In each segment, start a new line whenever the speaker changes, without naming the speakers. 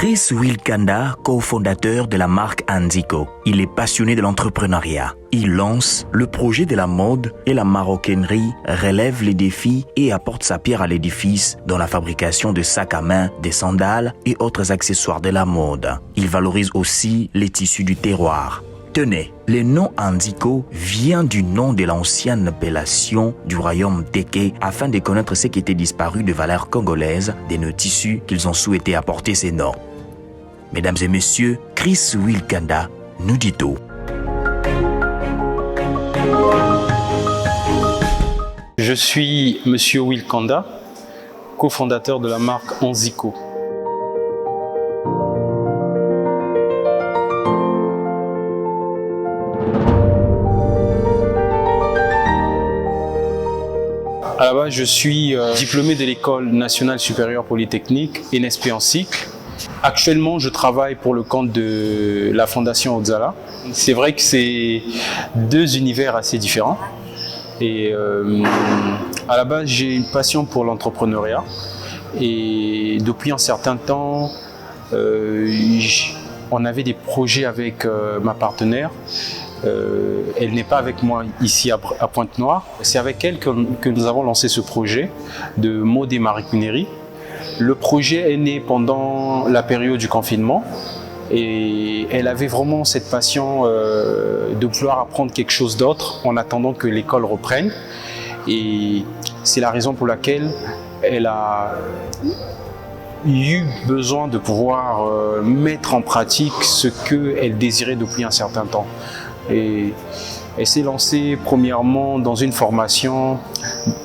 Chris Wilkanda, cofondateur de la marque Anzico. Il est passionné de l'entrepreneuriat. Il lance le projet de la mode et la maroquinerie, relève les défis et apporte sa pierre à l'édifice dans la fabrication de sacs à main, des sandales et autres accessoires de la mode. Il valorise aussi les tissus du terroir. Tenez, le nom Anzico vient du nom de l'ancienne appellation du royaume Téké afin de connaître ce qui était disparu de valeurs congolaises de nos tissus qu'ils ont souhaité apporter ces noms. Mesdames et messieurs, Chris Wilkanda nous dit tout.
Je suis Monsieur Wilkanda, cofondateur de la marque Anzico. À la base, je suis diplômé de l'École nationale supérieure polytechnique, ENSP en cycle. Actuellement, je travaille pour le compte de la Fondation Ozala. C'est vrai que c'est deux univers assez différents. Et à la base, j'ai une passion pour l'entrepreneuriat. Et depuis un certain temps, on avait des projets avec ma partenaire. Elle n'est pas avec moi ici à Pointe-Noire. C'est avec elle que nous avons lancé ce projet de mode et maroquinerie. Le projet est né pendant la période du confinement et elle avait vraiment cette passion de vouloir apprendre quelque chose d'autre en attendant que l'école reprenne. Et c'est la raison pour laquelle elle a eu besoin de pouvoir mettre en pratique ce qu'elle désirait depuis un certain temps. Et elle s'est lancée premièrement dans une formation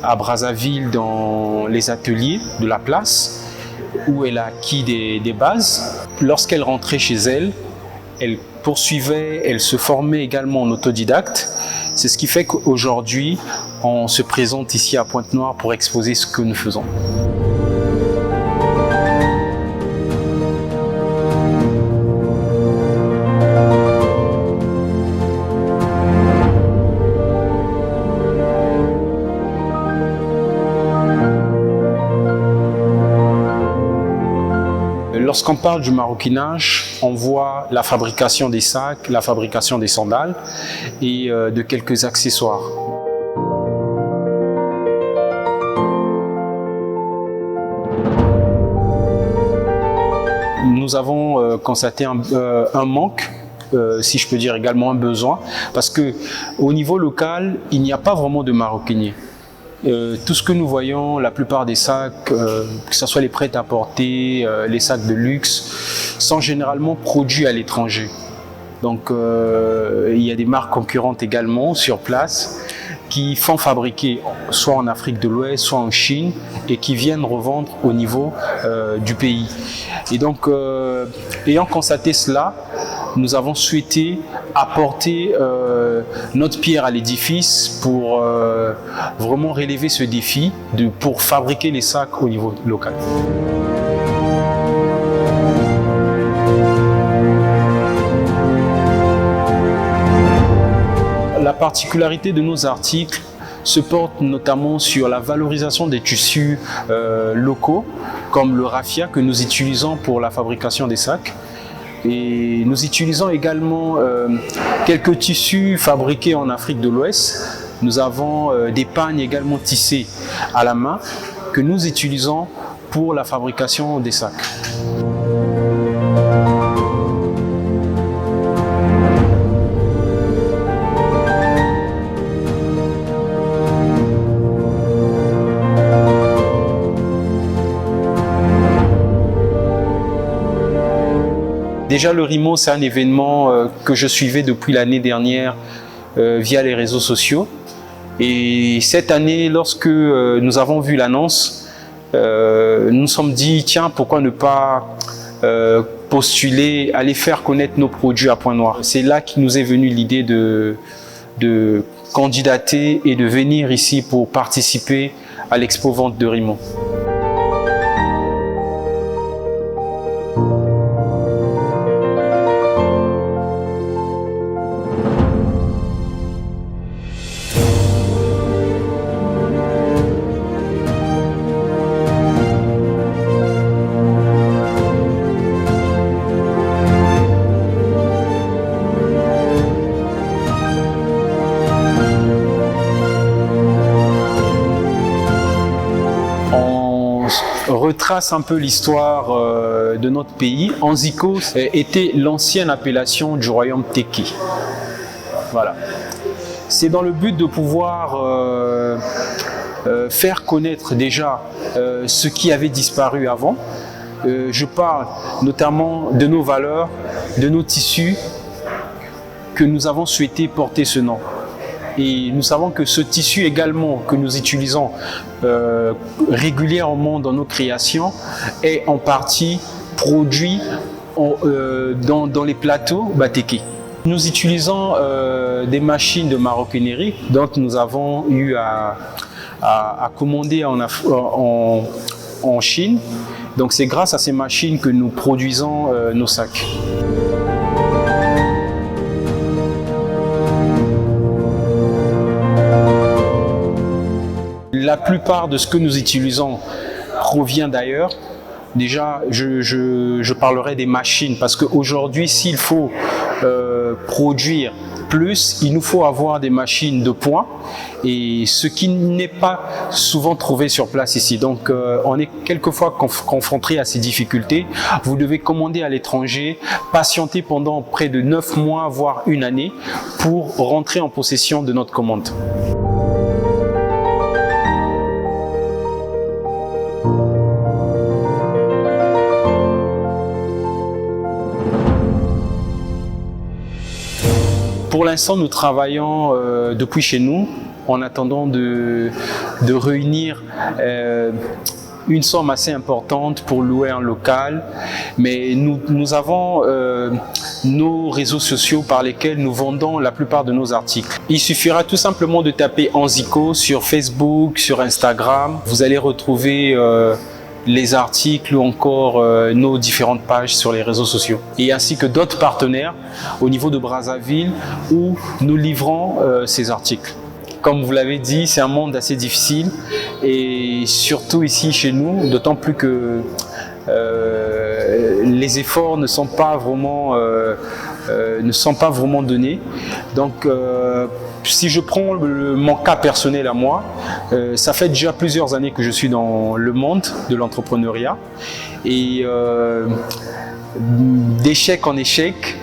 à Brazzaville dans les ateliers de la place où elle a acquis des bases. Lorsqu'elle rentrait chez elle, elle poursuivait, elle se formait également en autodidacte. C'est ce qui fait qu'aujourd'hui, on se présente ici à Pointe-Noire pour exposer ce que nous faisons. Lorsqu'on parle du maroquinage, on voit la fabrication des sacs, la fabrication des sandales et de quelques accessoires. Nous avons constaté un manque, si je peux dire également un besoin, parce qu'au niveau local, il n'y a pas vraiment de maroquinier. Tout ce que nous voyons, la plupart des sacs, que ce soit les prêt-à-porter, les sacs de luxe, sont généralement produits à l'étranger. Donc il y a des marques concurrentes également sur place qui font fabriquer soit en Afrique de l'Ouest, soit en Chine et qui viennent revendre au niveau du pays. Et donc, ayant constaté cela, nous avons souhaité apporter notre pierre à l'édifice pour vraiment relever ce défi pour fabriquer les sacs au niveau local. La particularité de nos articles se porte notamment sur la valorisation des tissus locaux, comme le raffia que nous utilisons pour la fabrication des sacs. Et nous utilisons également quelques tissus fabriqués en Afrique de l'Ouest. Nous avons des pagnes également tissées à la main que nous utilisons pour la fabrication des sacs. Déjà, le RIMO, c'est un événement que je suivais depuis l'année dernière via les réseaux sociaux. Et cette année, lorsque nous avons vu l'annonce, nous nous sommes dit, tiens, pourquoi ne pas postuler, aller faire connaître nos produits à Pointe-Noire. C'est là qu'il nous est venue l'idée de candidater et de venir ici pour participer à l'expo vente de RIMO. retrace un peu l'histoire de notre pays, Anzico était l'ancienne appellation du royaume Teke. Voilà. C'est dans le but de pouvoir faire connaître déjà ce qui avait disparu avant. Je parle notamment de nos valeurs, de nos tissus, que nous avons souhaité porter ce nom. Et nous savons que ce tissu également que nous utilisons régulièrement dans nos créations est en partie produit dans les plateaux Teke. Nous utilisons des machines de maroquinerie dont nous avons eu à commander en Chine. Donc c'est grâce à ces machines que nous produisons nos sacs. La plupart de ce que nous utilisons provient d'ailleurs. Déjà, je parlerai des machines parce qu'aujourd'hui, s'il faut produire plus, il nous faut avoir des machines de pointe et ce qui n'est pas souvent trouvé sur place ici. Donc, on est quelquefois confronté à ces difficultés. Vous devez commander à l'étranger, patienter pendant près de 9 mois, voire une année pour rentrer en possession de notre commande. Pour l'instant, nous travaillons depuis chez nous en attendant de réunir une somme assez importante pour louer un local. Mais nous avons nos réseaux sociaux par lesquels nous vendons la plupart de nos articles. Il suffira tout simplement de taper Anzico sur Facebook, sur Instagram. Vous allez retrouver les articles ou encore nos différentes pages sur les réseaux sociaux et ainsi que d'autres partenaires au niveau de Brazzaville où nous livrons ces articles. Comme vous l'avez dit, c'est un monde assez difficile et surtout ici chez nous, d'autant plus que les efforts ne sont pas vraiment donnés. Donc si je prends mon cas personnel à moi, ça fait déjà plusieurs années que je suis dans le monde de l'entrepreneuriat et d'échec en échec,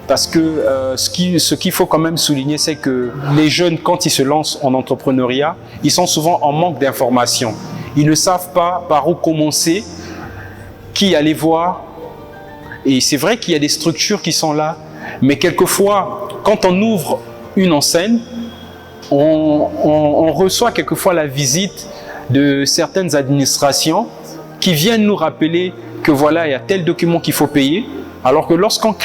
parce que ce qu'il faut quand même souligner, c'est que les jeunes, quand ils se lancent en entrepreneuriat, ils sont souvent en manque d'informations. Ils ne savent pas par où commencer, qui aller voir. Et c'est vrai qu'il y a des structures qui sont là, mais quelquefois, quand on ouvre une enseigne, on reçoit quelquefois la visite de certaines administrations qui viennent nous rappeler que voilà, il y a tel document qu'il faut payer, alors que lorsqu'on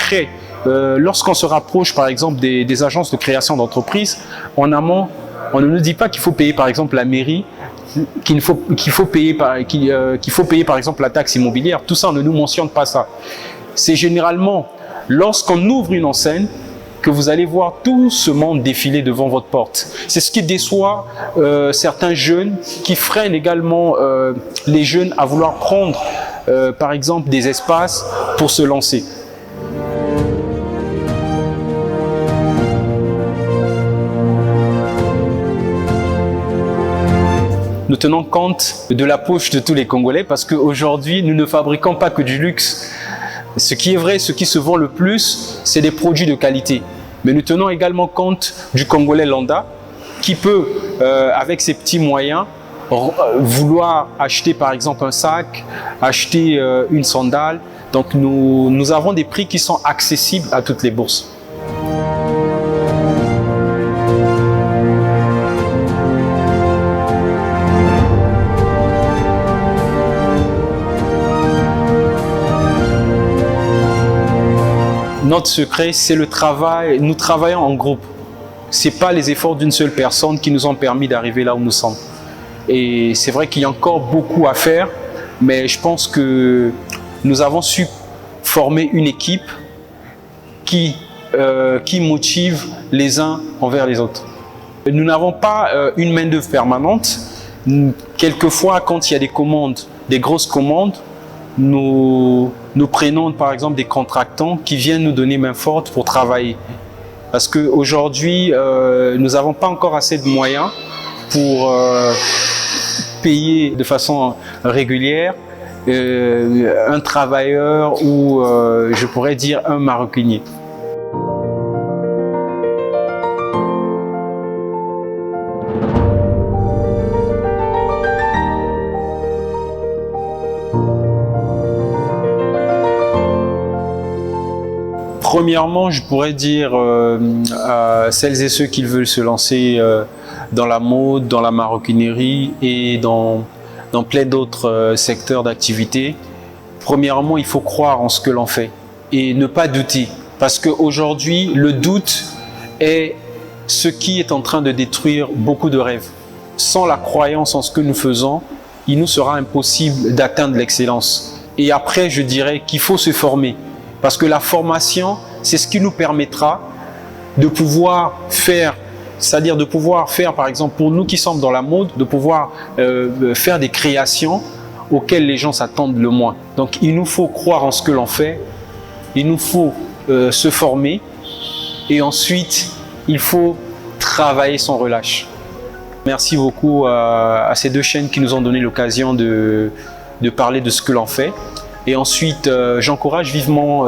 se rapproche par exemple des agences de création d'entreprise, en amont, on ne nous dit pas qu'il faut payer par exemple la mairie, qu'il faut payer par exemple la taxe immobilière. Tout ça, on ne nous mentionne pas ça. C'est généralement lorsqu'on ouvre une enseigne que vous allez voir tout ce monde défiler devant votre porte. C'est ce qui déçoit certains jeunes, qui freine également les jeunes à vouloir prendre par exemple des espaces pour se lancer. Nous tenons compte de la poche de tous les Congolais parce qu'aujourd'hui, nous ne fabriquons pas que du luxe. Ce qui est vrai, ce qui se vend le plus, c'est des produits de qualité. Mais nous tenons également compte du Congolais lambda qui peut, avec ses petits moyens, vouloir acheter par exemple un sac, acheter une sandale. Donc nous avons des prix qui sont accessibles à toutes les bourses. Notre secret, c'est le travail. Nous travaillons en groupe. Ce n'est pas les efforts d'une seule personne qui nous ont permis d'arriver là où nous sommes. Et c'est vrai qu'il y a encore beaucoup à faire, mais je pense que nous avons su former une équipe qui motive les uns envers les autres. Nous n'avons pas une main-d'œuvre permanente. Quelquefois, quand il y a des commandes, des grosses commandes, nous prenons par exemple des contractants qui viennent nous donner main forte pour travailler. Parce qu'aujourd'hui, nous n'avons pas encore assez de moyens pour payer de façon régulière un travailleur ou je pourrais dire un maroquinier. Premièrement, je pourrais dire à celles et ceux qui veulent se lancer dans la mode, dans la maroquinerie et dans plein d'autres secteurs d'activité. Premièrement, il faut croire en ce que l'on fait et ne pas douter. Parce qu'aujourd'hui, le doute est ce qui est en train de détruire beaucoup de rêves. Sans la croyance en ce que nous faisons, il nous sera impossible d'atteindre l'excellence. Et après, je dirais qu'il faut se former. Parce que la formation, c'est ce qui nous permettra de pouvoir faire, c'est-à-dire de pouvoir faire, par exemple, pour nous qui sommes dans la mode, de pouvoir faire des créations auxquelles les gens s'attendent le moins. Donc, il nous faut croire en ce que l'on fait, il nous faut se former et ensuite, il faut travailler sans relâche. Merci beaucoup à ces deux chaînes qui nous ont donné l'occasion de parler de ce que l'on fait. Et ensuite, j'encourage vivement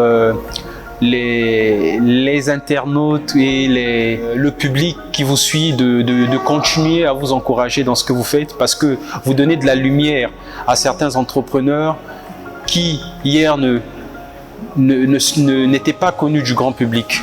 les internautes et le public qui vous suit de continuer à vous encourager dans ce que vous faites parce que vous donnez de la lumière à certains entrepreneurs qui, hier, n'étaient pas connus du grand public.